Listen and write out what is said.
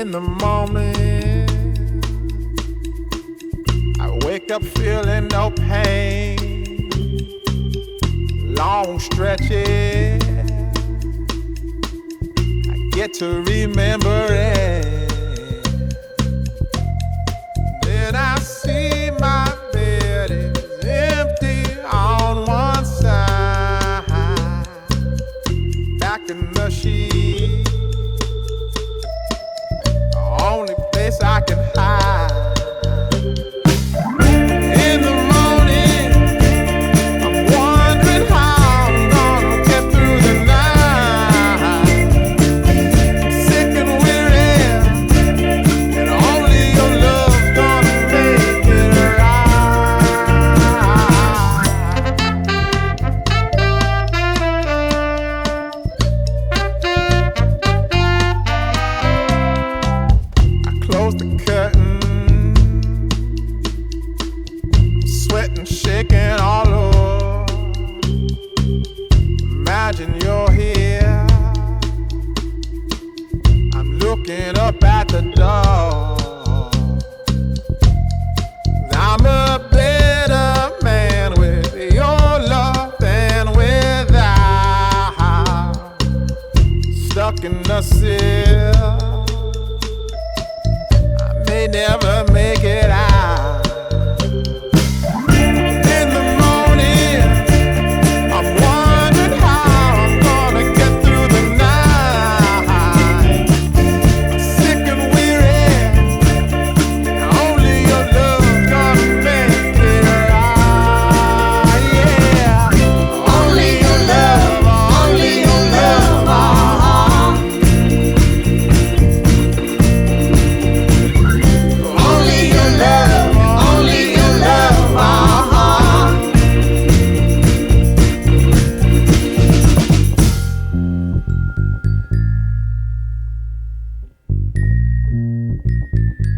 In the morning, I wake up feeling no pain. Long stretches, I get to remember it. Then I see my bed is empty on one side. Back in the sheet, only place I can hide. In the morning, I'm wondering how I'm gonna get through the night. I'm sick and weary, and only your love's gonna make it Close the curtain, sweating, shaking all over. Imagine you're here, I'm looking up at the door. I'm a better man with your love than without. Stuck in the cell, may never make it out.